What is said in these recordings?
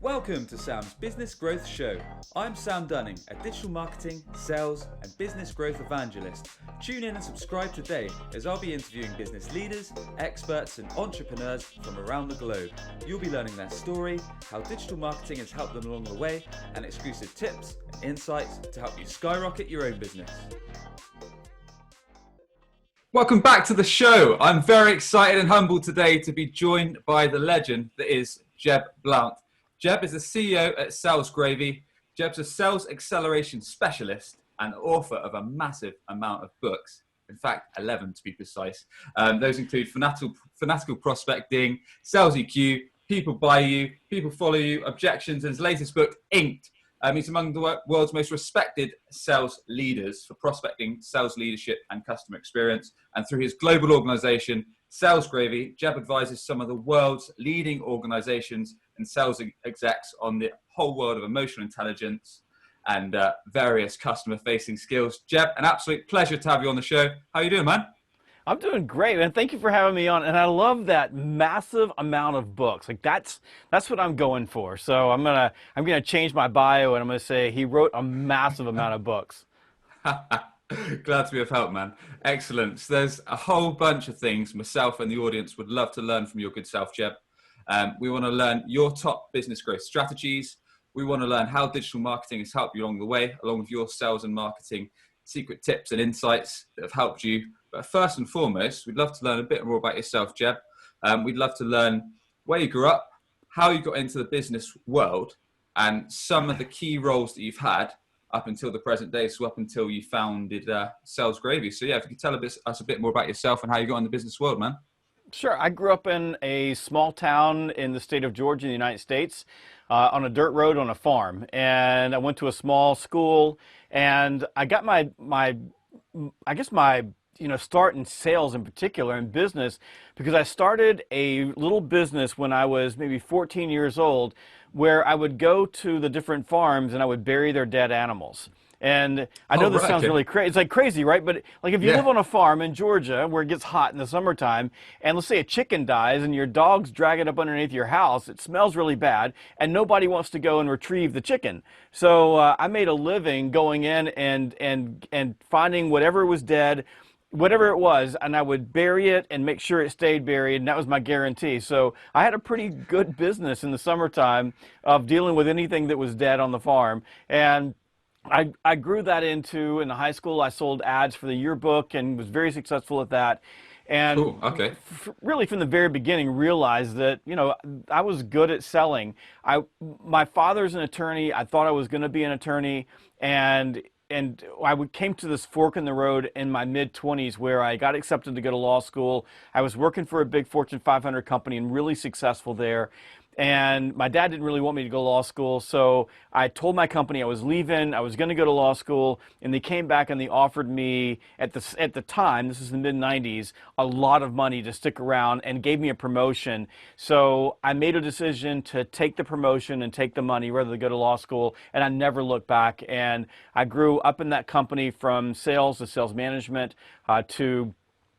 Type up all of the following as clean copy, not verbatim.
Welcome to Sam's Business Growth Show. I'm Sam Dunning, a digital marketing, sales, and business growth evangelist. Tune in and subscribe today as I'll be interviewing business leaders, experts, and entrepreneurs from around the globe. You'll be learning their story, how digital marketing has helped them along the way, and exclusive tips and insights to help you skyrocket your own business. Welcome back to the show. I'm very excited and humbled today to be joined by the legend that is Jeb Blount. Jeb is the CEO at Sales Gravy. Jeb's a sales acceleration specialist and author of a massive amount of books. In fact, 11 to be precise. Those include Fanatical Prospecting, Sales EQ, People Buy You, People Follow You, Objections, and his latest book, Inked. He's among the world's most respected sales leaders for prospecting, sales leadership, and customer experience. And through his global organization, Sales Gravy, Jeb advises some of the world's leading organizations and sales execs on the whole world of emotional intelligence and various customer-facing skills. Jeb, an absolute pleasure to have you on the show. How are you doing, man? I'm doing great, man. Thank you for having me on. And I love that massive amount of books. Like that's what I'm going for. So I'm gonna change my bio and I'm gonna say he wrote a massive amount of books. Glad to be of help, man. Excellent. So there's a whole bunch of things myself and the audience would love to learn from your good self, Jeb. We want to learn your top business growth strategies. We want to learn how digital marketing has helped you along the way, along with your sales and marketing secret tips and insights that have helped you. But first and foremost, we'd love to learn a bit more about yourself, Jeb. We'd love to learn where you grew up, how you got into the business world, and some of the key roles that you've had up until the present day, so up until you founded Sales Gravy. So yeah, if you could tell us a bit more about yourself and how you got in the business world, man. Sure. I grew up in a small town in the state of Georgia, in the United States, on a dirt road on a farm. And I went to a small school, and I got my start in sales in particular, in business, because I started a little business when I was maybe 14 years old, where I would go to the different farms and I would bury their dead animals. And I know this sounds really crazy. It's like crazy, right? But like if you live on a farm in Georgia where it gets hot in the summertime, and let's say a chicken dies and your dogs drag it up underneath your house, it smells really bad, and nobody wants to go and retrieve the chicken. So I made a living going in and finding whatever was dead, whatever it was, and I would bury it and make sure it stayed buried, and that was my guarantee. So I had a pretty good business in the summertime of dealing with anything that was dead on the farm. And I grew that into, in high school, I sold ads for the yearbook and was very successful at that. And really from the very beginning realized that, I was good at selling. My father's an attorney. I thought I was going to be an attorney. And I came to this fork in the road in my mid-20s where I got accepted to go to law school. I was working for a big Fortune 500 company and really successful there. And my dad didn't really want me to go to law school, so I told my company I was leaving, I was going to go to law school, and they came back and they offered me, at the time, this is the mid-90s, a lot of money to stick around and gave me a promotion. So I made a decision to take the promotion and take the money rather than go to law school, and I never looked back. And I grew up in that company from sales to sales management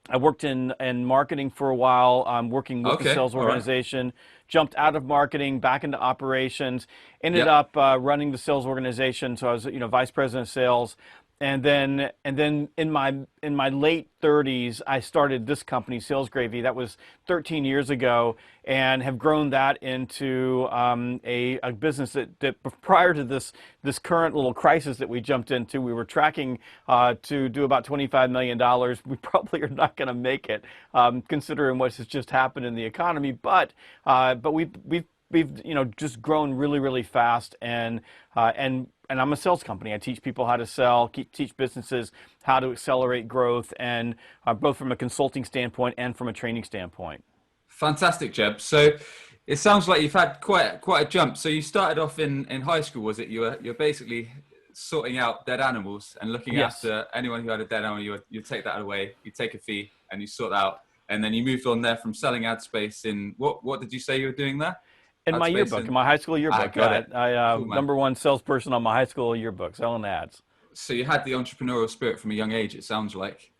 I worked in marketing for a while, working with the sales organization, jumped out of marketing, back into operations, ended up running the sales organization. So I was, vice president of sales. And then in my late 30s, I started this company, Sales Gravy. That was 13 years ago, and have grown that into a business that prior to this current little crisis that we jumped into, we were tracking to do about $25 million. We probably are not going to make it, considering what has just happened in the economy. But we've just grown really, really fast, and I'm a sales company. I teach people how to sell, teach businesses how to accelerate growth, and both from a consulting standpoint and from a training standpoint. Fantastic, Jeb. So it sounds like you've had quite a jump. So you started off in high school, was it? You're basically sorting out dead animals and looking after anyone who had a dead animal. You take that away, you take a fee, and you sort out. And then you moved on there from selling ad space in what did you say you were doing there? In my yearbook, in my high school yearbook. I got it. Cool, #1 salesperson on my high school yearbook, selling ads. So you had the entrepreneurial spirit from a young age, it sounds like.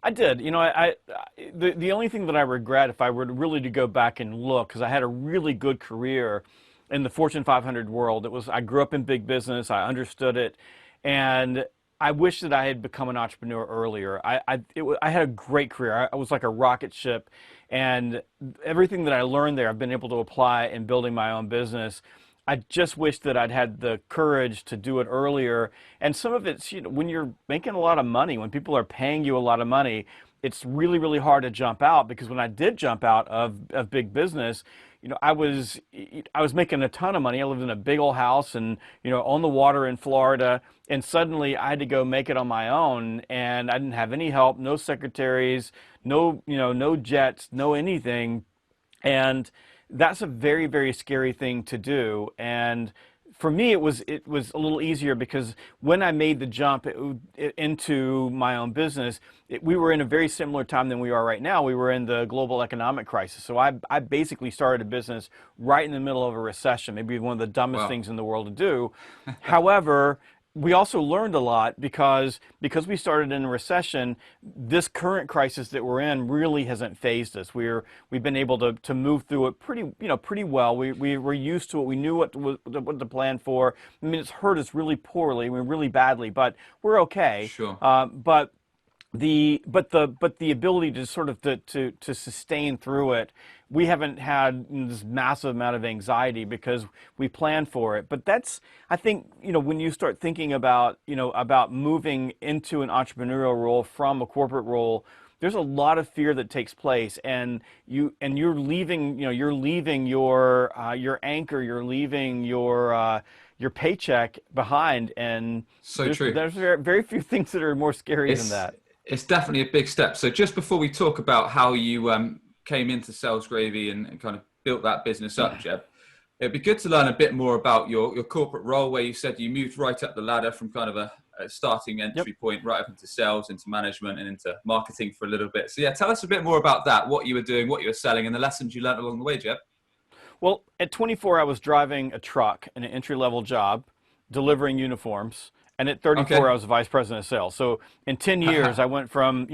I did. The only thing that I regret, if I were really to go back and look, because I had a really good career, in the Fortune 500 world. I grew up in big business. I understood it, and I wish that I had become an entrepreneur earlier. I had a great career. I was like a rocket ship, and everything that I learned there, I've been able to apply in building my own business. I just wish that I'd had the courage to do it earlier. And some of it's, when you're making a lot of money, when people are paying you a lot of money, it's really, really hard to jump out, because when I did jump out of big business, I was making a ton of money. I lived in a big old house and, on the water in Florida, and suddenly I had to go make it on my own, and I didn't have any help, no secretaries, no jets, no anything. And that's a very, very scary thing to do. And for me, it was a little easier, because when I made the jump into my own business, we were in a very similar time than we are right now. We were in the global economic crisis. So I basically started a business right in the middle of a recession, maybe one of the dumbest things in the world to do. However, we also learned a lot, because we started in a recession. This current crisis that we're in really hasn't phased us. We've been able to move through it pretty well. We were used to it. We knew what to plan for. I mean, it's hurt us really poorly, really badly, but we're okay. Sure. But the ability to sort of to sustain through it, we haven't had this massive amount of anxiety because we planned for it. But that's, I think, when you start thinking about moving into an entrepreneurial role from a corporate role, there's a lot of fear that takes place, and you're leaving your anchor, you're leaving your paycheck behind, and so true. There's very few things that are more scary than that. It's definitely a big step. So just before we talk about how you came into Sales Gravy and kind of built that business up, Jeb, it'd be good to learn a bit more about your corporate role, where you said you moved right up the ladder from kind of a starting entry point right up into sales, into management, and into marketing for a little bit. So yeah, tell us a bit more about that, what you were doing, what you were selling, and the lessons you learned along the way, Jeb. Well, at 24, I was driving a truck in an entry-level job, delivering uniforms. And at 34, I was the vice president of sales. So in 10 years, I went from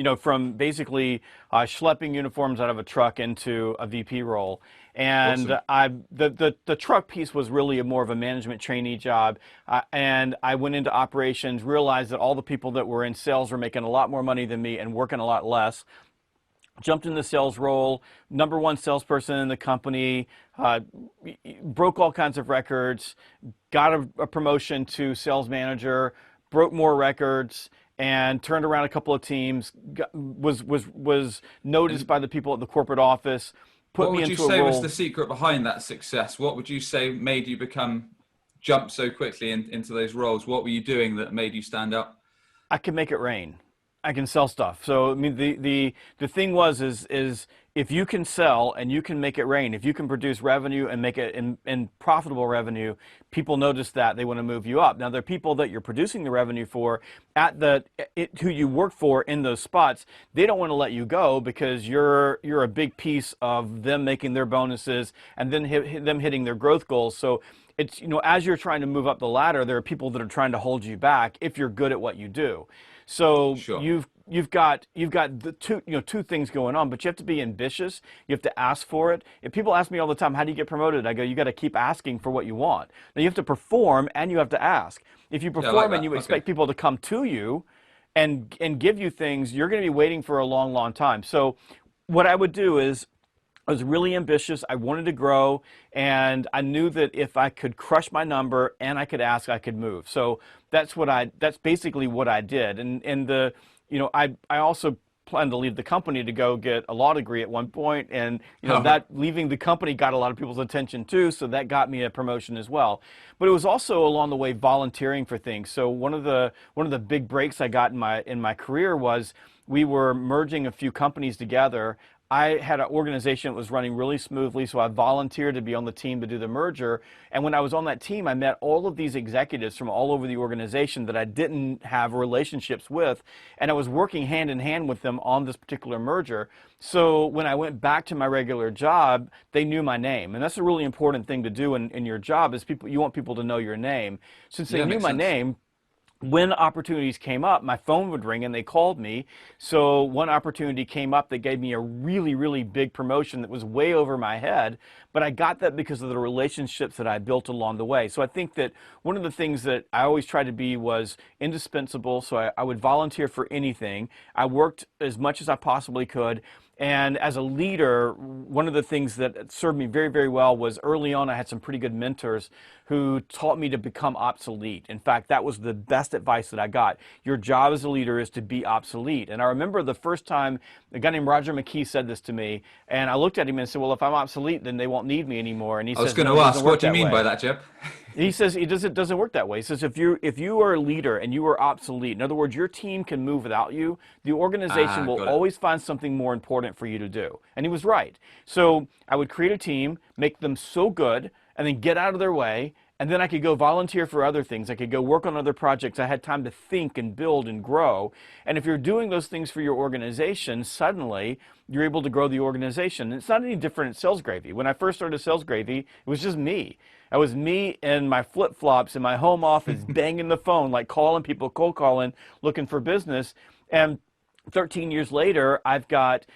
basically schlepping uniforms out of a truck into a VP role. And awesome. The truck piece was really more of a management trainee job. And I went into operations, realized that all the people that were in sales were making a lot more money than me and working a lot less. Jumped in the sales role, #1 salesperson in the company, broke all kinds of records, got a promotion to sales manager, broke more records, and turned around a couple of teams, was noticed by the people at the corporate office, put me into a role. What would you say was the secret behind that success? What would you say made you jump so quickly into those roles? What were you doing that made you stand out? I can make it rain. I can sell stuff. So I mean, the thing is if you can sell and you can make it rain, if you can produce revenue and make it in profitable revenue, people notice that, they want to move you up. Now, there are people that you're producing the revenue for who you work for in those spots. They don't want to let you go because you're a big piece of them making their bonuses and then them hitting their growth goals. So it's, as you're trying to move up the ladder, there are people that are trying to hold you back if you're good at what you do. So sure. You've got the two things going on, but you have to be ambitious. You have to ask for it. If people ask me all the time, how do you get promoted? I go, you got to keep asking for what you want. Now you have to perform and you have to ask. If you perform and you expect people to come to you and give you things, you're going to be waiting for a long, long time. So what I would do is, I was really ambitious. I wanted to grow, and I knew that if I could crush my number and I could ask, I could move. So that's basically what I did. And I also planned to leave the company to go get a law degree at one point, and that leaving the company got a lot of people's attention too. So that got me a promotion as well. But it was also along the way volunteering for things. So one of the big breaks I got in my career was we were merging a few companies together. I had an organization that was running really smoothly, so I volunteered to be on the team to do the merger. And when I was on that team, I met all of these executives from all over the organization that I didn't have relationships with, and I was working hand in hand with them on this particular merger. So when I went back to my regular job, they knew my name. And that's a really important thing to do in your job, is you want people to know your name. Since they knew my name, when opportunities came up, my phone would ring and they called me. So one opportunity came up that gave me a really, really big promotion that was way over my head, but I got that because of the relationships that I built along the way. So I think that one of the things that I always tried to be was indispensable. So I would volunteer for anything. I worked as much as I possibly could. And as a leader, one of the things that served me very, very well was early on I had some pretty good mentors who taught me to become obsolete. In fact, that was the best advice that I got. Your job as a leader is to be obsolete. And I remember the first time a guy named Roger McKee said this to me, and I looked at him and said, well, if I'm obsolete, then they won't need me anymore. And he I was says, going no, to it ask, doesn't what work do you that mean way. by that, Jeb? He says it doesn't work that way. He says if you are a leader and you are obsolete, in other words, your team can move without you, the organization will Got it. always find something more important for you to do. And he was right. So I would create a team, make them so good, and then get out of their way. And then I could go volunteer for other things. I could go work on other projects. I had time to think and build and grow. And if you're doing those things for your organization, suddenly you're able to grow the organization. And it's not any different at Sales Gravy. When I first started Sales Gravy, it was just me. I was me in my flip-flops in my home office, banging the phone, like calling people, cold calling, looking for business. And 13 years later, I've got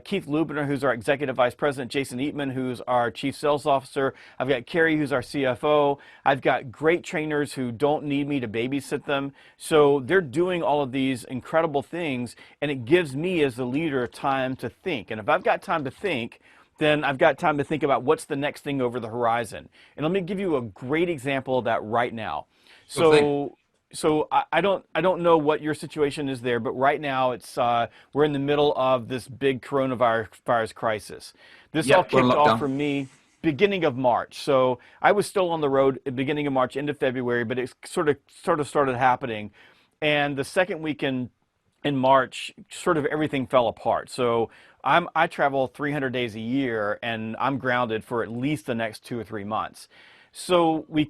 Keith Lubiner, who's our Executive Vice President, Jason Eatman, who's our Chief Sales Officer. I've got Carrie, who's our CFO. I've got great trainers who don't need me to babysit them. So they're doing all of these incredible things, and it gives me as the leader time to think. And if I've got time to think, then I've got time to think about what's the next thing over the horizon. And let me give you a great example of that right now. So I don't know what your situation is there, but right now it's we're in the middle of this big coronavirus crisis. This all kicked off for me beginning of March. So I was still on the road at beginning of March into February, but it sort of started happening. And the second weekend in March, sort of everything fell apart. So I travel 300 days a year, and I'm grounded for at least the next 2 or 3 months. So we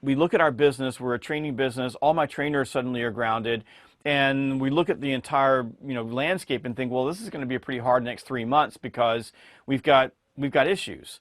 look at our business. We're a training business. All my trainers suddenly are grounded, and we look at the entire landscape and think, well, this is going to be a pretty hard next 3 months because we've got issues.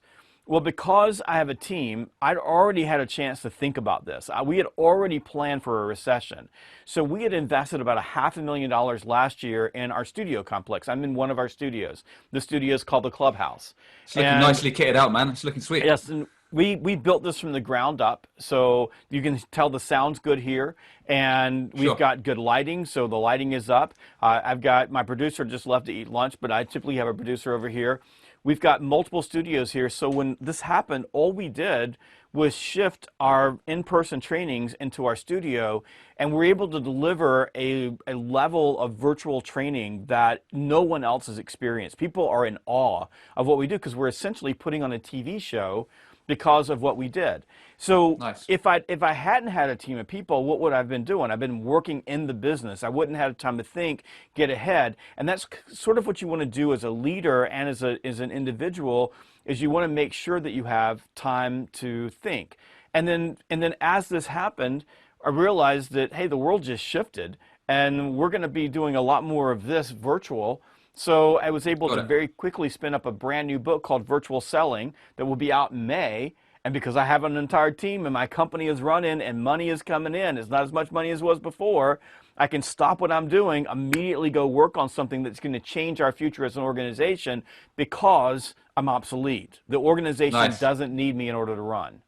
Well, because I have a team, I'd already had a chance to think about this. We had already planned for a recession. So we had invested about $500,000 last year in our studio complex. I'm in one of our studios. The studio is called the Clubhouse. It's looking nicely kitted out, man. It's looking sweet. Yes, and we built this from the ground up. So you can tell the sound's good here. And we've got good lighting, so the lighting is up. I've got my producer just left to eat lunch, but I typically have a producer over here. We've got multiple studios here, so when this happened, all we did was shift our in-person trainings into our studio, and we're able to deliver a level of virtual training that no one else has experienced. People are in awe of what we do because we're essentially putting on a TV show because of what we did. So if I hadn't had a team of people, what would I have been doing? I've been working in the business. I wouldn't have time to think, get ahead. And that's sort of what you want to do as a leader and as an individual, is you want to make sure that you have time to think. And then as this happened, I realized that, hey, the world just shifted, and we're going to be doing a lot more of this virtual. So I was able to very quickly spin up a brand new book called Virtual Selling that will be out in May. And because I have an entire team and my company is running and money is coming in, it's not as much money as it was before, I can stop what I'm doing, immediately go work on something that's going to change our future as an organization because I'm obsolete. The organization doesn't need me in order to run.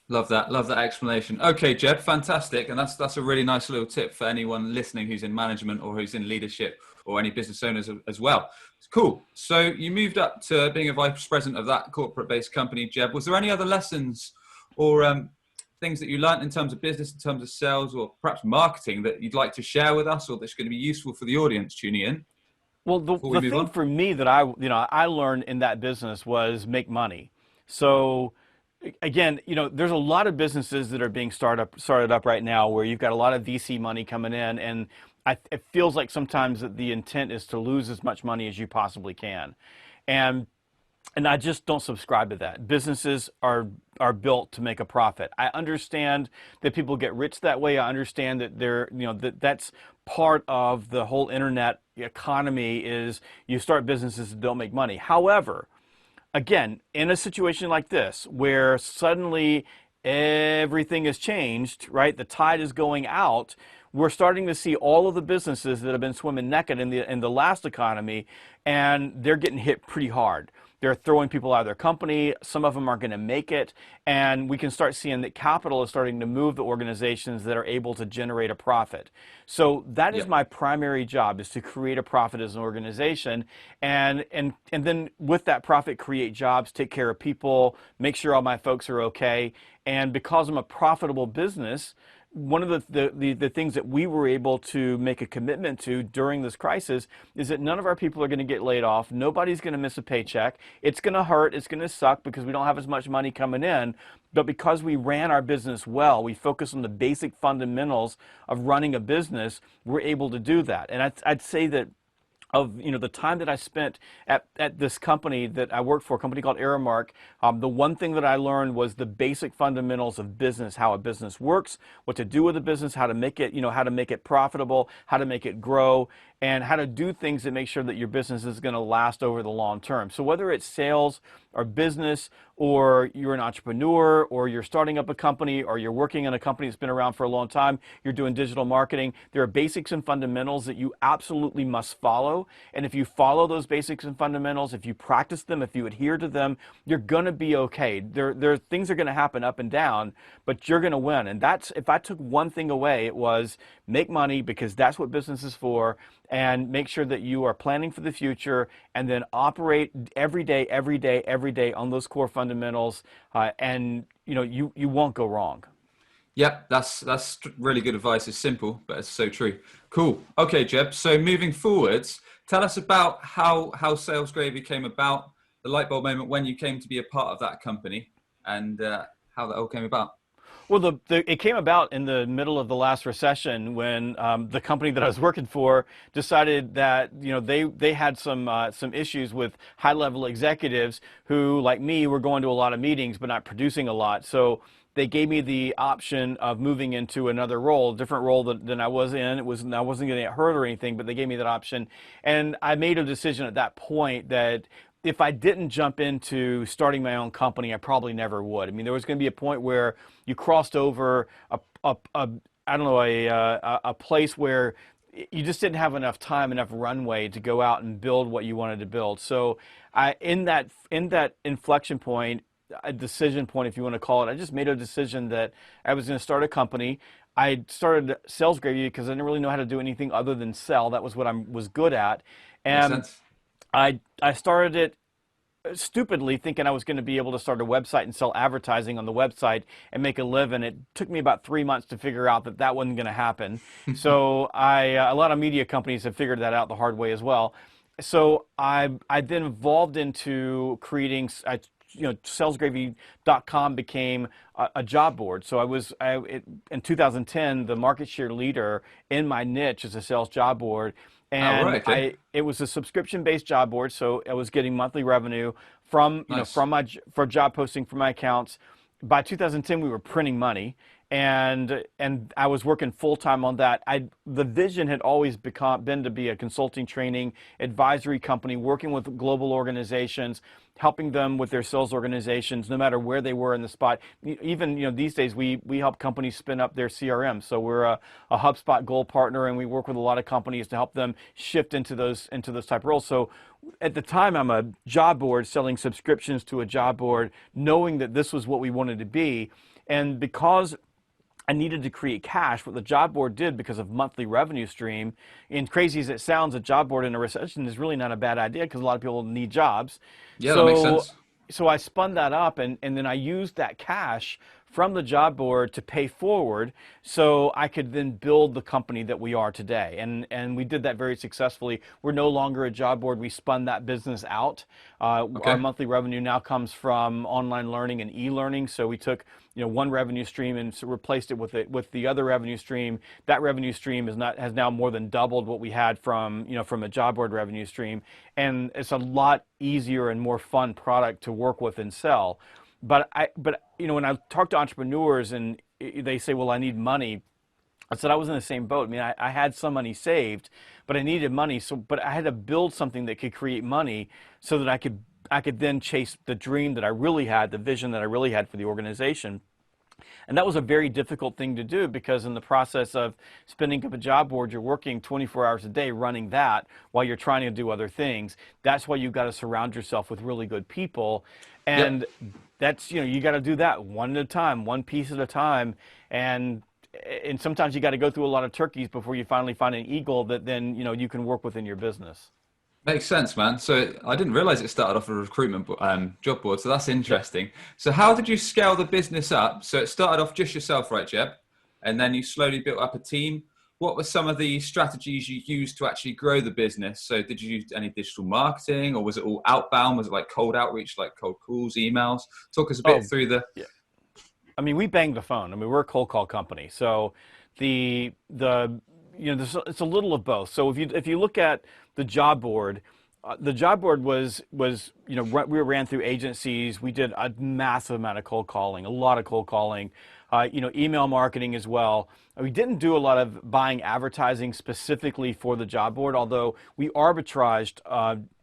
Love that explanation. Okay, Jeb, fantastic. And that's a really nice little tip for anyone listening who's in management or who's in leadership or any business owners as well. Cool. So you moved up to being a vice president of that corporate-based company, Jeb. Was there any other lessons or things that you learned in terms of business, in terms of sales, or perhaps marketing that you'd like to share with us, or that's going to be useful for the audience tuning in? Well, the thing for me that I learned in that business was make money. So again, there's a lot of businesses that are being started up right now where you've got a lot of VC money coming in, and it feels like sometimes that the intent is to lose as much money as you possibly can. And I just don't subscribe to that. Businesses are built to make a profit. I understand that people get rich that way. I understand that that's part of the whole internet economy is you start businesses that don't make money. However, again, in a situation like this where suddenly everything has changed, right? The tide is going out. We're starting to see all of the businesses that have been swimming naked in the last economy, and they're getting hit pretty hard. They're throwing people out of their company. Some of them aren't going to make it. And we can start seeing that capital is starting to move the organizations that are able to generate a profit. So that is my primary job, is to create a profit as an organization. And then with that profit, create jobs, take care of people, make sure all my folks are okay. And because I'm a profitable business, one of the things that we were able to make a commitment to during this crisis is that none of our people are going to get laid off. Nobody's going to miss a paycheck. It's going to hurt. It's going to suck because we don't have as much money coming in. But because we ran our business well, we focused on the basic fundamentals of running a business, we're able to do that. And I'd say that of the time that I spent at this company that I worked for, a company called Aramark, the one thing that I learned was the basic fundamentals of business, how a business works, what to do with a business, how to make it, how to make it profitable, how to make it grow, and how to do things that make sure that your business is going to last over the long term. So whether it's sales or business, or you're an entrepreneur, or you're starting up a company, or you're working in a company that's been around for a long time, you're doing digital marketing, there are basics and fundamentals that you absolutely must follow. And if you follow those basics and fundamentals, if you practice them, if you adhere to them, you're going to be okay. Things are going to happen up and down, but you're going to win. And that's, if I took one thing away, it was make money, because that's what business is for, and make sure that you are planning for the future, and then operate every day on those core fundamentals, and you won't go wrong. Yep, that's really good advice. It's simple, but it's so true. Cool. Okay, Jeb. So moving forwards, tell us about how Sales Gravy came about, the light bulb moment when you came to be a part of that company, and how that all came about. Well, it came about in the middle of the last recession when the company that I was working for decided that they had some issues with high-level executives who, like me, were going to a lot of meetings but not producing a lot. So they gave me the option of moving into another role, a different role than I was in. I wasn't going to get hurt or anything, but they gave me that option, and I made a decision at that point that if I didn't jump into starting my own company, I probably never would. I mean, there was going to be a point where you crossed over a place where you just didn't have enough time, enough runway to go out and build what you wanted to build. So in that inflection point, a decision point, if you want to call it, I just made a decision that I was going to start a company. I started Sales Gravy because I didn't really know how to do anything other than sell. That was what I was good at. And Makes sense. I started it stupidly thinking I was going to be able to start a website and sell advertising on the website and make a living. It took me about 3 months to figure out that wasn't going to happen. So a lot of media companies have figured that out the hard way as well. So I then evolved into creating, salesgravy.com became a job board. So in 2010, the market share leader in my niche is a sales job board. And okay. it was a subscription-based job board, so I was getting monthly revenue from for job posting for my accounts. By 2010, we were printing money, and I was working full-time on that. The vision had always been to be a consulting, training, advisory company, working with global organizations, helping them with their sales organizations, no matter where they were in the spot. Even these days, we help companies spin up their CRM. So we're a HubSpot Gold partner, and we work with a lot of companies to help them shift into those type of roles. So at the time, I'm a job board selling subscriptions to a job board, knowing that this was what we wanted to be, and because I needed to create cash. What the job board did, because of monthly revenue stream, and crazy as it sounds, a job board in a recession is really not a bad idea because a lot of people need jobs. Yeah, that makes sense. So I spun that up, and then I used that cash from the job board to pay forward so I could then build the company that we are today. And we did that very successfully. We're no longer a job board. We spun that business out. Our monthly revenue now comes from online learning and e-learning. So we took one revenue stream and replaced it with the other revenue stream. That revenue stream has now more than doubled what we had from a job board revenue stream. And it's a lot easier and more fun product to work with and sell. But when I talk to entrepreneurs and they say, well, I need money, I said I was in the same boat. I mean, I had some money saved, but I needed money. But I had to build something that could create money so that I could then chase the dream that I really had, the vision that I really had for the organization. And that was a very difficult thing to do, because in the process of spinning up a job board, you're working 24 hours a day running that while you're trying to do other things. That's why you've got to surround yourself with really good people. Yep. And that's, you got to do that one at a time, one piece at a time. And sometimes you got to go through a lot of turkeys before you finally find an eagle that then, you can work within your business. Makes sense, man. So I didn't realize it started off a recruitment job board. So that's Yep. interesting. So how did you scale the business up? So it started off just yourself, right, Jeb? And then you slowly built up a team. What were some of the strategies you used to actually grow the business? So did you use any digital marketing, or was it all outbound? Was it like cold outreach, like cold calls, emails? Talk us a bit Oh, through the. yeah. I mean, we banged the phone. I mean, we're a cold call company. So it's a little of both. So if you look at the job board was we ran through agencies. We did a massive amount of cold calling, a lot of cold calling, email marketing as well. We didn't do a lot of buying advertising specifically for the job board, although we arbitraged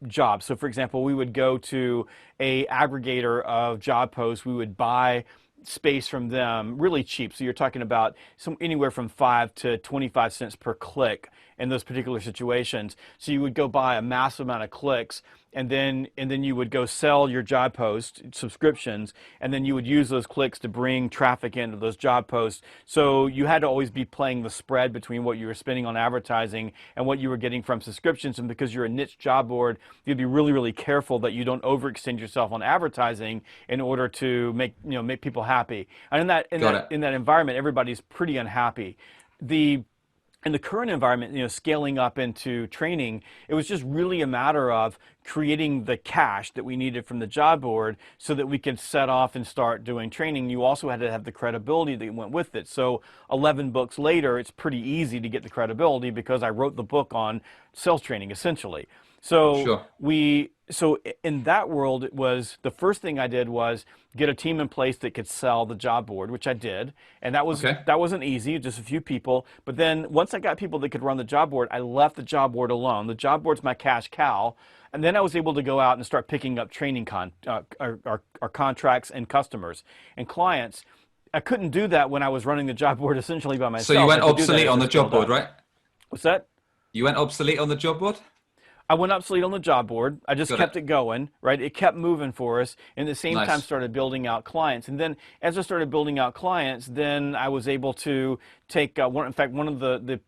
jobs. So for example, we would go to a aggregator of job posts. We would buy space from them really cheap. So you're talking about anywhere from 5 to 25 cents per click in those particular situations. So you would go buy a massive amount of clicks, and then you would go sell your job post subscriptions, and then you would use those clicks to bring traffic into those job posts. So you had to always be playing the spread between what you were spending on advertising and what you were getting from subscriptions. And because you're a niche job board, you'd be really, really careful that you don't overextend yourself on advertising in order to make people happy. And in that environment, everybody's pretty unhappy. In the current environment, scaling up into training, it was just really a matter of creating the cash that we needed from the job board so that we could set off and start doing training. You also had to have the credibility that went with it. So 11 books later, it's pretty easy to get the credibility because I wrote the book on sales training, essentially. So Sure. so in that world, it was the first thing I did was get a team in place that could sell the job board, which I did, and that Okay. wasn't easy, just a few people. But then once I got people that could run the job board, I left the job board alone. The job board's my cash cow, and then I was able to go out and start picking up training our contracts and customers and clients. I couldn't do that when I was running the job board essentially by So you myself. went I could do that obsolete as on I the job scaled board, up. right? What's that? You went obsolete on the job board? I went obsolete on the job board. I just Got it. kept it going, right? It kept moving for us, and at the same time Nice. started building out clients. And then as I started building out clients, then I was able to take one. In fact, one of the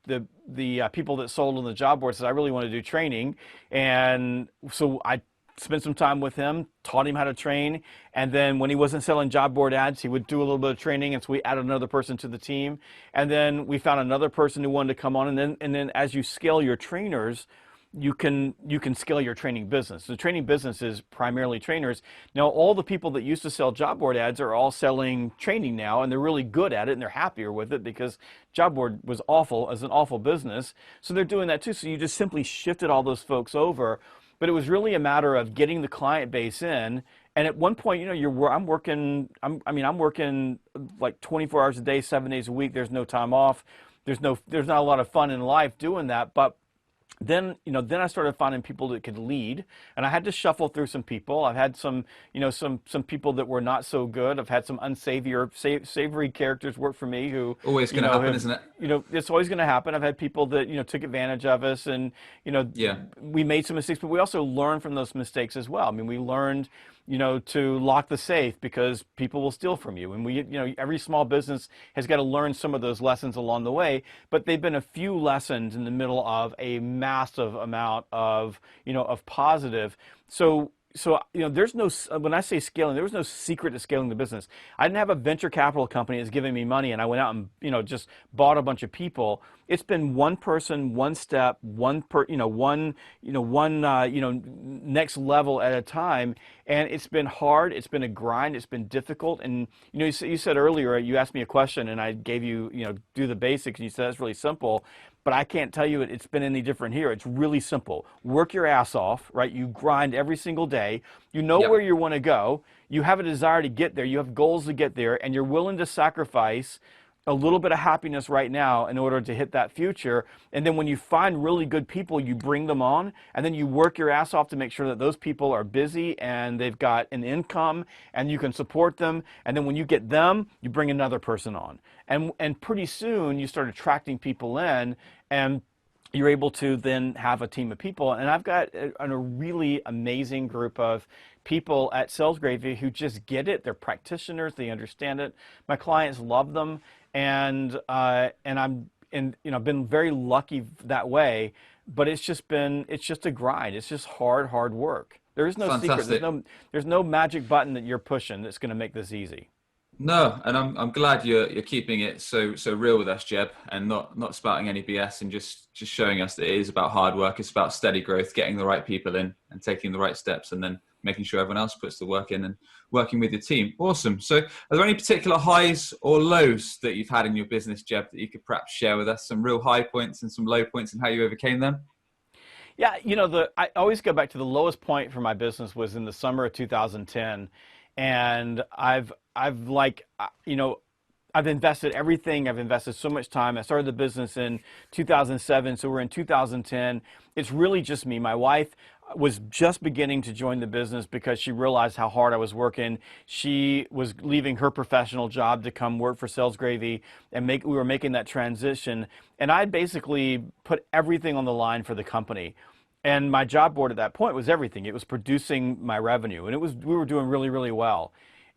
people that sold on the job board said, "I really want to do training," and so I spent some time with him, taught him how to train, and then when he wasn't selling job board ads, he would do a little bit of training, and so we added another person to the team, and then we found another person who wanted to come on, and then as you scale your trainers, you can scale your training business. The training business is primarily trainers. Now, all the people that used to sell job board ads are all selling training now, and they're really good at it, and they're happier with it because job board was awful as an awful business. So they're doing that too. So you just simply shifted all those folks over. But it was really a matter of getting the client base in. And at one point, I'm working like 24 hours a day, 7 days a week. There's no time off. There's not a lot of fun in life doing that. But then I started finding people that could lead, and I had to shuffle through some people. I've had some people that were not so good. I've had some unsavory characters work for me who Always going to happen, isn't it? It's always going to happen. I've had people that took advantage of us, and Yeah. we made some mistakes, but we also learned from those mistakes as well. I mean, we learned to lock the safe because people will steal from you. And every small business has got to learn some of those lessons along the way, but they've been a few lessons in the middle of a massive amount of positive. So there's no, when I say scaling, there was no secret to scaling the business. I didn't have a venture capital company that's giving me money and I went out and just bought a bunch of people. It's been one person, one step, one next level at a time, and it's been hard. It's been a grind. It's been difficult. And you said earlier, you asked me a question and I gave you do the basics, and you said that's really simple. But I can't tell you it's been any different here. It's really simple. Work your ass off, right? You grind every single day. You know Yep. where you want to go. You have a desire to get there. You have goals to get there, and you're willing to sacrifice a little bit of happiness right now in order to hit that future. And then when you find really good people, you bring them on, and then you work your ass off to make sure that those people are busy and they've got an income and you can support them. And then when you get them, you bring another person on. And pretty soon you start attracting people in, and you're able to then have a team of people. And I've got a really amazing group of people at Sales Gravy who just get it. They're practitioners. They understand it. My clients love them, and I've been very lucky that way. But it's just a grind. It's just hard work. There is no Fantastic. secret. There's no magic button that you're pushing that's going to make this easy. No, and I'm glad you're keeping it so real with us, Jeb, and not spouting any BS, and just showing us that it is about hard work. It's about steady growth, getting the right people in and taking the right steps, and then making sure everyone else puts the work in and working with your team. Awesome. So are there any particular highs or lows that you've had in your business, Jeb, that you could perhaps share with us? Some real high points and some low points and how you overcame them? Yeah, I always go back to the lowest point for my business was in the summer of 2010. And I've invested everything. I've invested so much time. I started the business in 2007, so we're in 2010. It's really just me. My wife was just beginning to join the business because she realized how hard I was working. She was leaving her professional job to come work for Sales Gravy, and we were making that transition. And I basically put everything on the line for the company. And my job board at that point was everything. It was producing my revenue, and we were doing really, really well.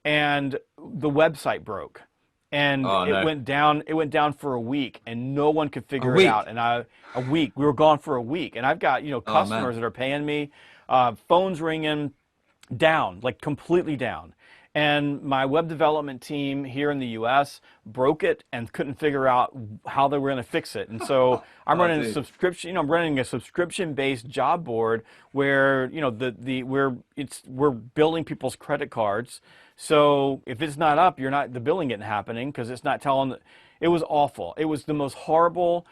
And the website broke, and it went down. It went down for a week, and no one could figure it out. And a week, we were gone for a week. And I've got customers that are paying me, phones ringing, down, like completely down. And my web development team here in the U.S. broke it and couldn't figure out how they were going to fix it. And so I'm running a subscription. I'm running a subscription-based job board where we're building people's credit cards. So if it's not up, the billing isn't happening because it's not telling. It was awful. It was the most horrible,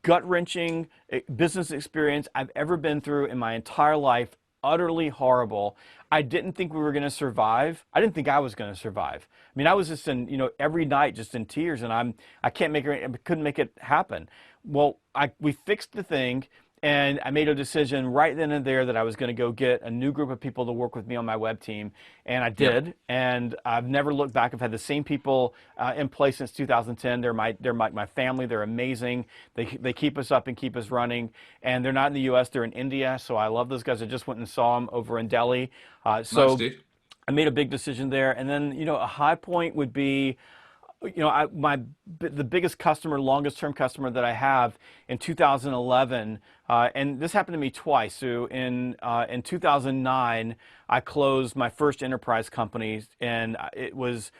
gut-wrenching business experience I've ever been through in my entire life. Utterly horrible. I didn't think we were going to survive. I didn't think I was going to survive. I mean, I was just in, every night just in tears, and I couldn't make it happen. Well, we fixed the thing, and I made a decision right then and there that I was going to go get a new group of people to work with me on my web team, and I did. Yep. And I've never looked back. I've had the same people in place since 2010. They're my family. They're amazing. They keep us up and keep us running. And they're not in the U.S. They're in India. So I love those guys. I just went and saw them over in Delhi. Nice, dude. I made a big decision there. And then a high point would be, the biggest customer, longest term customer that I have in 2011, and this happened to me twice. So in 2009, I closed my first enterprise company, and it was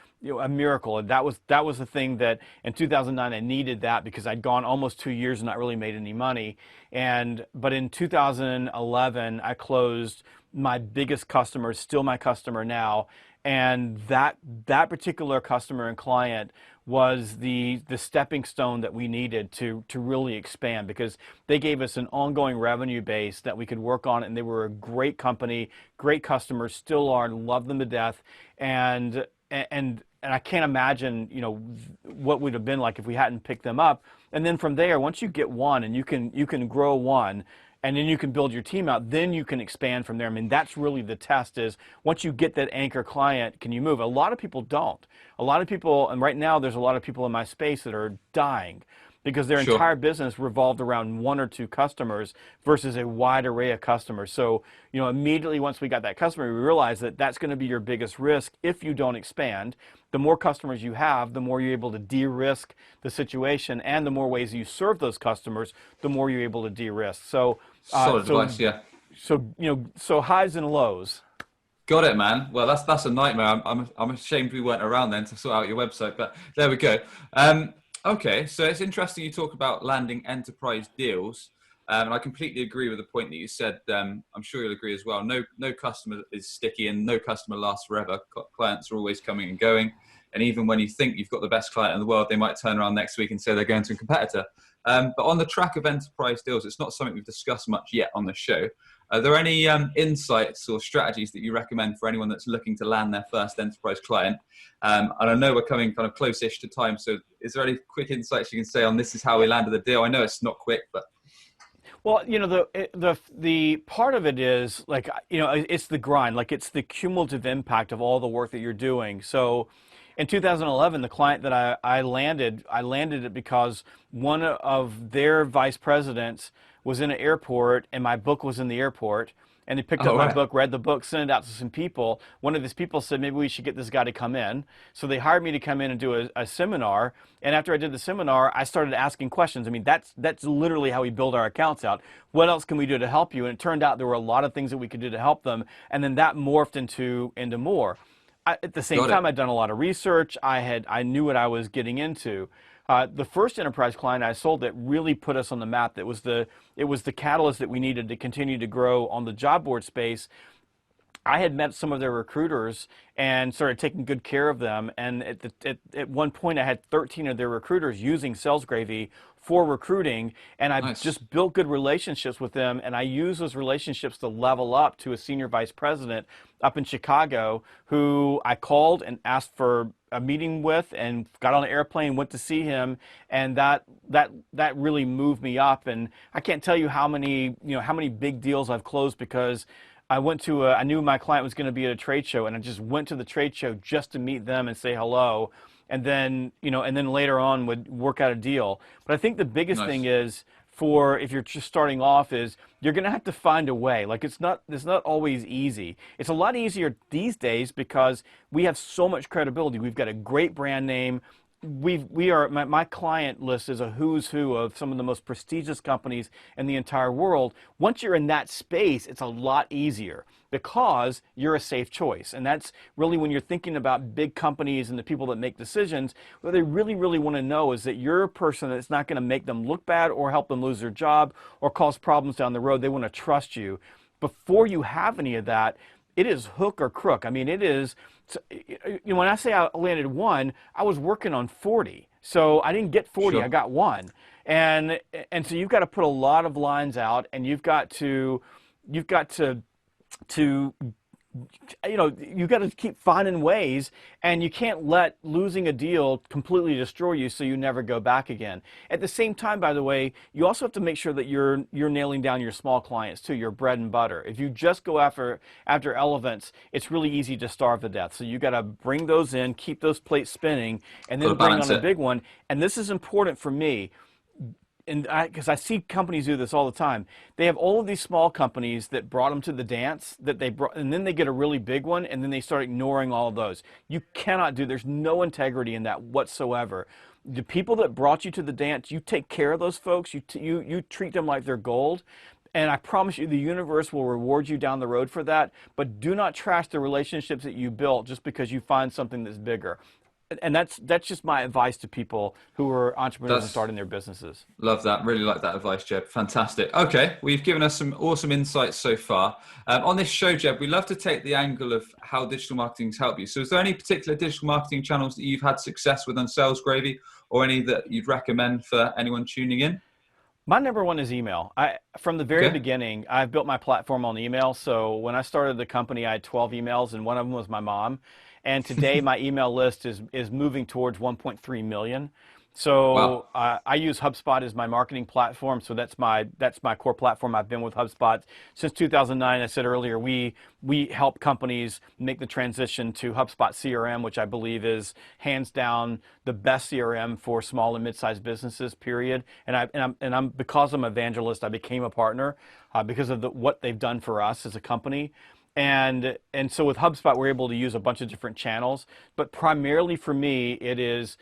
a miracle. And that was the thing that in 2009 I needed that because I'd gone almost 2 years and not really made any money. But in 2011, I closed my biggest customer, still my customer now. And that particular customer and client was the stepping stone that we needed to really expand, because they gave us an ongoing revenue base that we could work on, and they were a great company, great customers, still are, love them to death. And I can't imagine what would have been like if we hadn't picked them up. And then from there, once you get one and you can grow one, and then you can build your team out, then you can expand from there. I mean, that's really the test, is once you get that anchor client, can you move? A lot of people don't. A lot of people, and right now there's a lot of people in my space that are dying because their entire business revolved around one or two customers versus a wide array of customers. So, immediately once we got that customer, we realized that that's going to be your biggest risk if you don't expand. The more customers you have, the more you're able to de-risk the situation, and the more ways you serve those customers, the more you're able to de-risk. So, solid advice, yeah. So highs and lows. Got it, man. Well, that's a nightmare. I'm ashamed we weren't around then to sort out your website, but there we go. Okay, so it's interesting you talk about landing enterprise deals, and I completely agree with the point that you said. I'm sure you'll agree as well. No customer is sticky, and no customer lasts forever. Clients are always coming and going, and even when you think you've got the best client in the world, they might turn around next week and say they're going to a competitor. But on the track of enterprise deals, it's not something we've discussed much yet on the show. Are there any insights or strategies that you recommend for anyone that's looking to land their first enterprise client? And I know we're coming kind of close-ish to time, so is there any quick insights you can say on this is how we landed the deal? I know it's not quick, but... Well, you know, the part of it is like, you know, it's the grind, like it's the cumulative impact of all the work that you're doing. So in 2011, the client that I landed it because one of their vice presidents was in an airport and my book was in the airport. And they picked up my book, read the book, sent it out to some people. One of these people said, maybe we should get this guy to come in. So they hired me to come in and do a seminar. And after I did the seminar, I started asking questions. I mean, that's literally how we build our accounts out. What else can we do to help you? And it turned out there were a lot of things that we could do to help them. And then that morphed into more. At the same time, I'd done a lot of research. I knew what I was getting into. The first enterprise client I sold that really put us on the map, it was the catalyst that we needed to continue to grow on the job board space. I had met some of their recruiters and started taking good care of them. And at one point, I had 13 of their recruiters using Sales Gravy for recruiting, and I just built good relationships with them, and I used those relationships to level up to a senior vice president up in Chicago who I called and asked for a meeting with and got on an airplane, went to see him, and that really moved me up. And I can't tell you how many big deals I've closed because I knew my client was going to be at a trade show, and I just went to the trade show just to meet them and say hello. And then, later on would work out a deal. But I think the biggest thing is if you're just starting off is you're going to have to find a way. Like it's not always easy. It's a lot easier these days because we have so much credibility. We've got a great brand name. My client list is a who's who of some of the most prestigious companies in the entire world. Once you're in that space, it's a lot easier because you're a safe choice. And that's really when you're thinking about big companies and the people that make decisions, what they really, really want to know is that you're a person that's not going to make them look bad or help them lose their job or cause problems down the road. They want to trust you. Before you have any of that, it is hook or crook. I mean, it is, when I say I landed one, I was working on 40. So I didn't get 40, I got one. And so you've got to put a lot of lines out, and you've got to keep finding ways, and you can't let losing a deal completely destroy you so you never go back again. At the same time, by the way, you also have to make sure that you're nailing down your small clients too, your bread and butter. If you just go after elephants, it's really easy to starve to death. So you got to bring those in, keep those plates spinning, and then bring on a big one. And this is important for me. Because I see companies do this all the time. They have all of these small companies that brought them to the dance and then they get a really big one, and then they start ignoring all of those. You cannot there's no integrity in that whatsoever. The people that brought you to the dance, you take care of those folks. You treat them like they're gold. And I promise you, the universe will reward you down the road for that. But do not trash the relationships that you built just because you find something that's bigger. And that's just my advice to people who are entrepreneurs and starting their businesses. Love that. Really like that advice, Jeb. Fantastic. Okay, well, you've given us some awesome insights so far. On this show, Jeb, we love to take the angle of how digital marketing's helped you. So is there any particular digital marketing channels that you've had success with on Sales Gravy, or any that you'd recommend for anyone tuning in? My number one is email. From the very beginning, I've built my platform on email. So when I started the company, I had 12 emails, and one of them was my mom. And today, my email list is moving towards 1.3 million. So I use HubSpot as my marketing platform. So that's my core platform. I've been with HubSpot since 2009. I said earlier, we help companies make the transition to HubSpot CRM, which I believe is hands down the best CRM for small and mid-sized businesses. Period. And because I'm an evangelist, I became a partner because of what they've done for us as a company. And so with HubSpot, we're able to use a bunch of different channels, but primarily for me, it is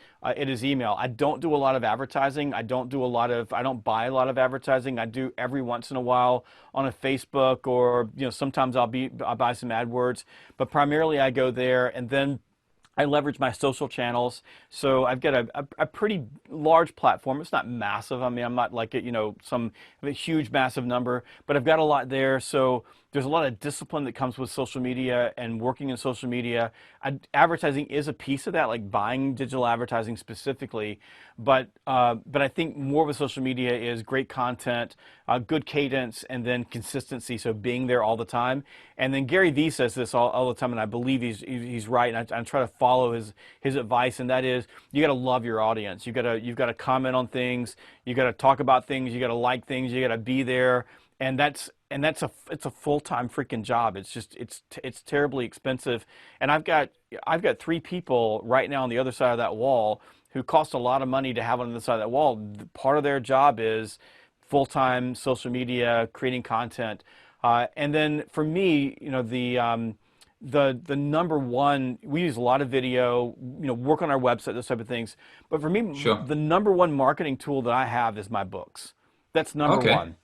email. I don't do a lot of advertising. I don't buy a lot of advertising. I do every once in a while on a Facebook, or sometimes I'll buy some AdWords, but primarily I go there, and then I leverage my social channels. So I've got a pretty large platform. It's not massive. I mean, I'm not like a huge, massive number, but I've got a lot there. So There's a lot of discipline that comes with social media and working in social media. Advertising is a piece of that, like buying digital advertising specifically. But I think more with social media is great content, good cadence, and then consistency. So being there all the time. And then Gary Vee says this all the time, and I believe he's right. And I try to follow his advice, and that is you got to love your audience. You've got to comment on things. You got to talk about things. You got to like things. You got to be there. And it's a full-time freaking job. It's just it's terribly expensive. And I've got 3 people right now on the other side of that wall who cost a lot of money to have on the other side of that wall. Part of their job is full-time social media, creating content. And then for me, the number one, we use a lot of video, work on our website, those type of things. But for me, Sure. the number one marketing tool that I have is my books. That's number one.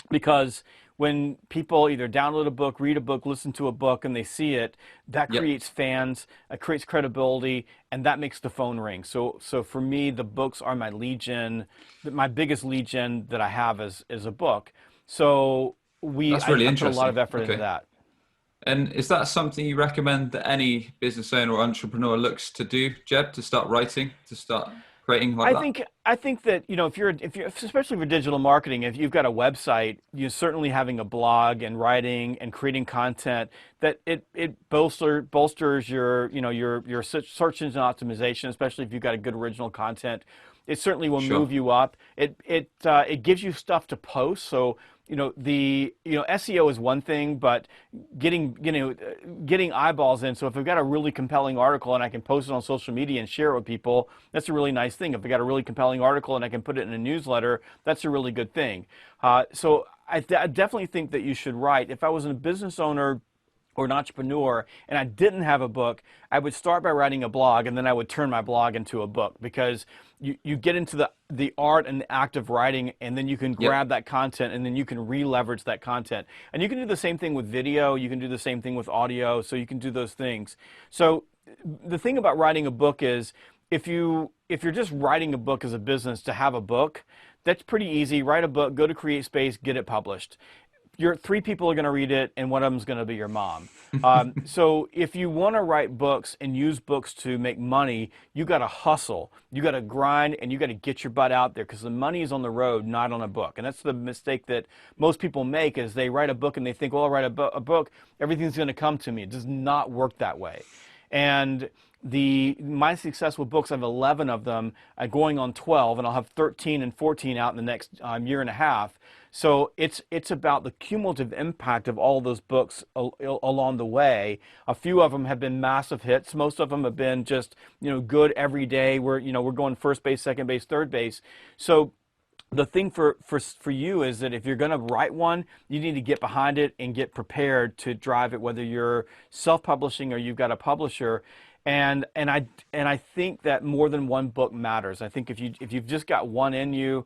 Because when people either download a book, read a book, listen to a book, and they see it, that creates fans, it creates credibility, and that makes the phone ring. So for me, the books are my lead gen. My biggest lead gen that I have is a book. So That's really I put a interesting. lot of effort into that. And is that something you recommend that any business owner or entrepreneur looks to do, Jeb, to start writing, to start creating like that? I think that if you're especially for digital marketing, if you've got a website, you're certainly having a blog and writing and creating content that it bolsters your your search engine optimization, especially if you've got a good original content. It certainly will move you up. It gives you stuff to post. So SEO is one thing, but getting eyeballs in. So if I've got a really compelling article and I can post it on social media and share it with people, that's a really nice thing. If I've got a really compelling article and I can put it in a newsletter, that's a really good thing. So I definitely think that you should write. If I was a business owner or an entrepreneur and I didn't have a book, I would start by writing a blog, and then I would turn my blog into a book, because you get into the art and the act of writing, and then you can grab that content, and then you can re-leverage that content. And you can do the same thing with video, you can do the same thing with audio, so you can do those things. So the thing about writing a book is, if you're just writing a book as a business to have a book, that's pretty easy. Write a book, go to CreateSpace, get it published. Your 3 people are going to read it, and one of them is going to be your mom. So if you want to write books and use books to make money, you got to hustle, you got to grind, and you got to get your butt out there, because the money is on the road, not on a book. And that's the mistake that most people make, is they write a book and they think, well, I'll write a book, everything's going to come to me. It does not work that way. And my successful books, I have 11 of them, going on 12, and I'll have 13 and 14 out in the next year and a half. So it's about the cumulative impact of all those books along the way. A few of them have been massive hits. Most of them have been just good every day. We're going first base, second base, third base. So the thing for you is that if you're going to write one, you need to get behind it and get prepared to drive it, whether you're self-publishing or you've got a publisher. And I think that more than one book matters. I think if you've just got one in you,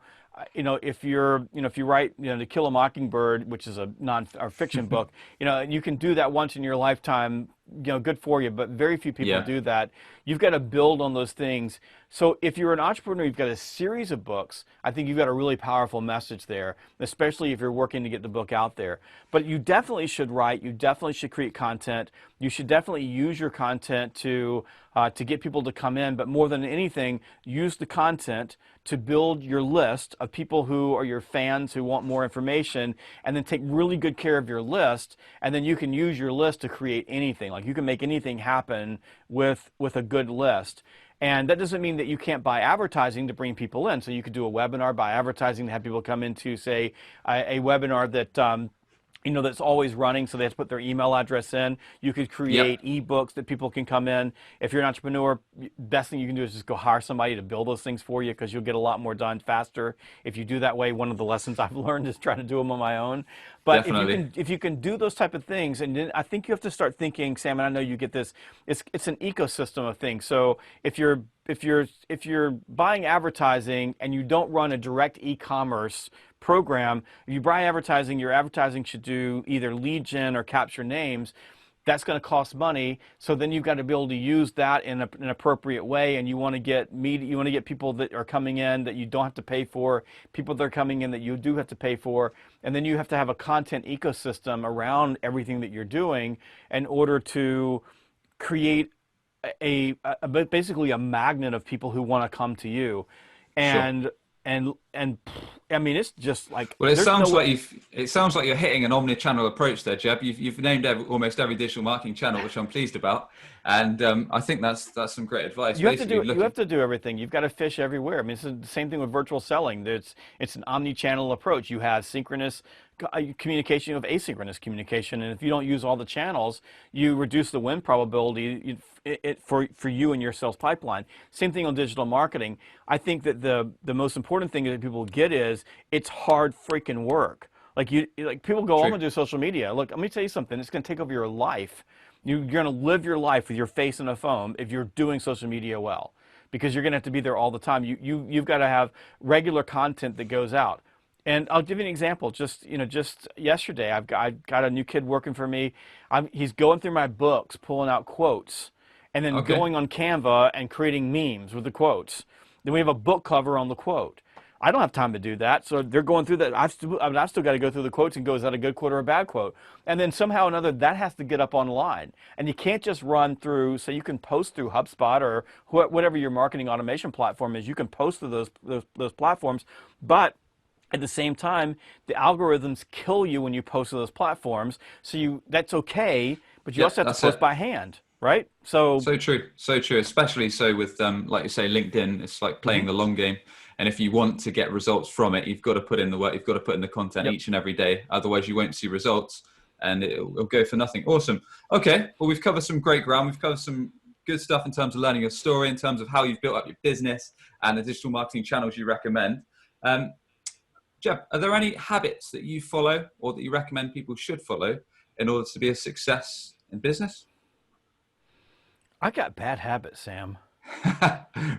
if you write To Kill a Mockingbird, which is a fiction book, you can do that once in your lifetime. Good for you, but very few people do that. You've got to build on those things. So if you're an entrepreneur, you've got a series of books, I think you've got a really powerful message there, especially if you're working to get the book out there. But you definitely should write, you definitely should create content, you should definitely use your content to get people to come in, but more than anything, use the content to build your list of people who are your fans who want more information, and then take really good care of your list, and then you can use your list to create anything. Like, you can make anything happen with a good list. And that doesn't mean that you can't buy advertising to bring people in. So you could do a webinar, buy advertising to have people come into, say, a webinar that that's always running, so they have to put their email address in. You could create ebooks that people can come in. If you're an entrepreneur, best thing you can do is just go hire somebody to build those things for you, because you'll get a lot more done faster if you do that way. One of the lessons I've learned is trying to do them on my own. But if you can do those type of things, and then I think you have to start thinking, Sam, and I know you get this, it's an ecosystem of things. So if you're buying advertising and you don't run a direct e-commerce program, if you buy advertising, your advertising should do either lead gen or capture names. That's going to cost money. So then you've got to be able to use that in an appropriate way. And you want to get media, you want to get people that are coming in that you don't have to pay for, people that are coming in that you do have to pay for. And then you have to have a content ecosystem around everything that you're doing in order to create basically a magnet of people who want to come to you. Sure. And I mean, it's just like, Well, it sounds like you're hitting an omni-channel approach there, Jeb. You've named almost every digital marketing channel, which I'm pleased about, and I think that's some great advice. You have to do everything. You've got to fish everywhere. I mean, it's the same thing with virtual selling. It's an omni-channel approach. You have synchronous communication, you have asynchronous communication, and if you don't use all the channels, you reduce the win probability for you and your sales pipeline. Same thing on digital marketing. I think that the most important thing that people get is it's hard freaking work. Like people go, I'm gonna do social media. Look, let me tell you something. It's gonna take over your life. You're gonna live your life with your face in a phone if you're doing social media well, because you're gonna have to be there all the time. You've got to have regular content that goes out. And I'll give you an example. Just yesterday, I got a new kid working for me. He's going through my books, pulling out quotes, and then going on Canva and creating memes with the quotes. Then we have a book cover on the quote. I don't have time to do that, so they're going through that. I've still got to go through the quotes and go, is that a good quote or a bad quote? And then somehow or another, that has to get up online. And you can't just run through, so you can post through HubSpot or whatever your marketing automation platform is. You can post through those platforms, but at the same time, the algorithms kill you when you post to those platforms. So that's okay, but you also have to post by hand, right? So true, so true. Especially so with like you say, LinkedIn. It's like playing the long game. And if you want to get results from it, you've got to put in the work. You've got to put in the content each and every day. Otherwise, you won't see results, and it'll go for nothing. Awesome. Okay. Well, we've covered some great ground. We've covered some good stuff in terms of learning your story, in terms of how you've built up your business and the digital marketing channels you recommend. Jeb, are there any habits that you follow or that you recommend people should follow in order to be a success in business? I got bad habits, Sam.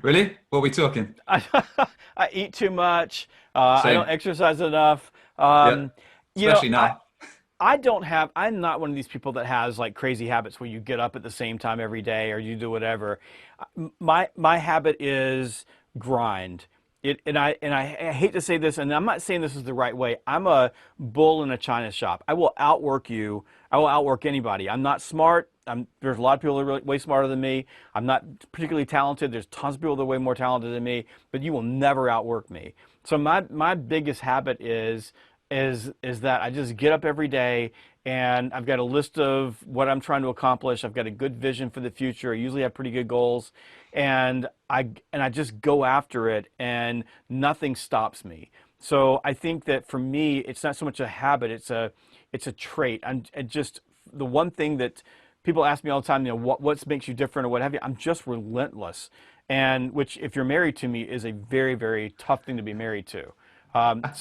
Really? What are we talking? I eat too much. I don't exercise enough. Especially now. I'm not one of these people that has like crazy habits where you get up at the same time every day or you do whatever. My habit is grind. And I hate to say this, and I'm not saying this is the right way. I'm a bull in a china shop. I will outwork you. I will outwork anybody. I'm not smart. There's a lot of people that are way smarter than me. I'm not particularly talented. There's tons of people that are way more talented than me, but you will never outwork me. So my biggest habit is that I just get up every day and I've got a list of what I'm trying to accomplish. I've got a good vision for the future. I usually have pretty good goals, and I just go after it, and nothing stops me. So I think that for me, it's not so much a habit; it's a trait. Just the one thing that people ask me all the time, what makes you different or what have you. I'm just relentless, and which, if you're married to me, is a very, very tough thing to be married to. But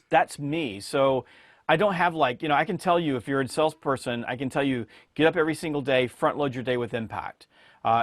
that's me. So I don't have I can tell you, if you're a salesperson, I can tell you, get up every single day, front load your day with impact.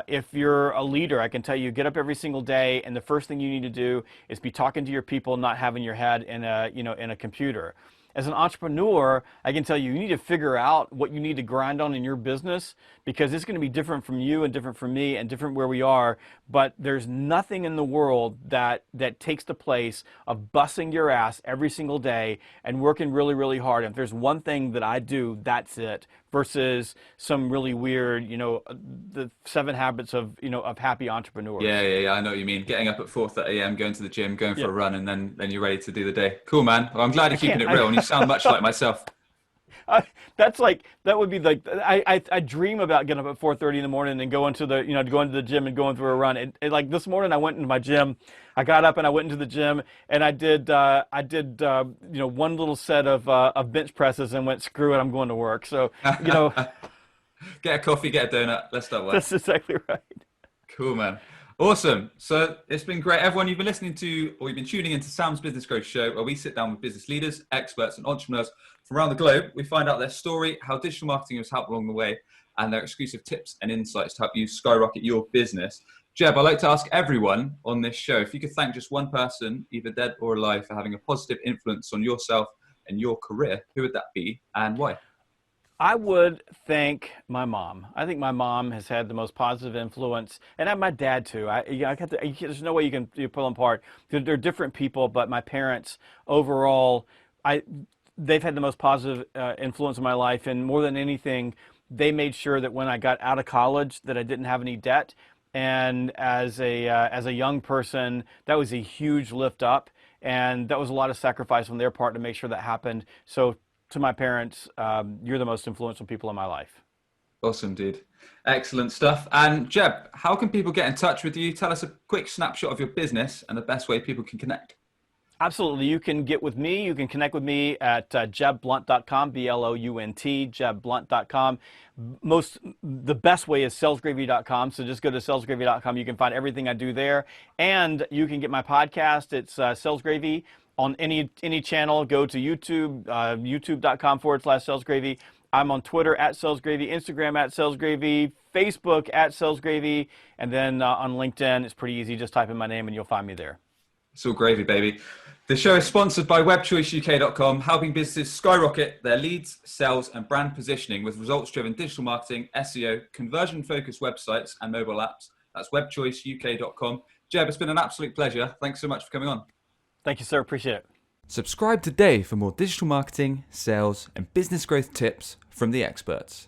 If you're a leader, I can tell you, get up every single day, and the first thing you need to do is be talking to your people, not having your head in a computer. As an entrepreneur, I can tell you, you need to figure out what you need to grind on in your business, because it's going to be different from you and different from me and different where we are. But there's nothing in the world that takes the place of busting your ass every single day and working really, really hard. And if there's one thing that I do, that's it, versus some really weird, the 7 habits of happy entrepreneurs. Yeah. I know what you mean. Getting up at 4:30 a.m., going to the gym, going for a run, and then you're ready to do the day. Cool, man. Well, I'm glad you're keeping it real, and you sound much like myself. That would be I dream about getting up at 4:30 in the morning and going to the gym and going for a run. And like this morning, I went into my gym. I got up and I went into the gym and I did one little set of bench presses and went, screw it, I'm going to work. So get a coffee, get a donut. Let's start work. That's exactly right. Cool, man. Awesome. So it's been great. Everyone, you've been listening to, or you've been tuning into Sam's Business Growth Show, where we sit down with business leaders, experts, and entrepreneurs from around the globe. We find out their story, how digital marketing has helped along the way, and their exclusive tips and insights to help you skyrocket your business. Jeb, I'd like to ask everyone on this show, if you could thank just one person, either dead or alive, for having a positive influence on yourself and your career, who would that be and why? I would thank my mom. I think my mom has had the most positive influence, and my dad too. There's no way you pull them apart. They're different people, but my parents overall, they've had the most positive influence in my life, and more than anything, they made sure that when I got out of college, that I didn't have any debt. And as a young person, that was a huge lift up, and that was a lot of sacrifice on their part to make sure that happened. So to my parents, you're the most influential people in my life. Awesome, dude. Excellent stuff. And Jeb, how can people get in touch with you? Tell us a quick snapshot of your business and the best way people can connect. Absolutely. You can get with me. You can connect with me at jebblount.com, BLOUNT, jebblount.com. The best way is salesgravy.com. So just go to salesgravy.com. You can find everything I do there. And you can get my podcast. It's Sales Gravy. On any channel, go to YouTube, youtube.com/salesgravy. I'm on Twitter at salesgravy, Instagram at salesgravy, Facebook at salesgravy, and then on LinkedIn, it's pretty easy. Just type in my name and you'll find me there. It's all gravy, baby. The show is sponsored by webchoiceuk.com, helping businesses skyrocket their leads, sales, and brand positioning with results-driven digital marketing, SEO, conversion-focused websites, and mobile apps. That's webchoiceuk.com. Jeb, it's been an absolute pleasure. Thanks so much for coming on. Thank you, sir. Appreciate it. Subscribe today for more digital marketing, sales, and business growth tips from the experts.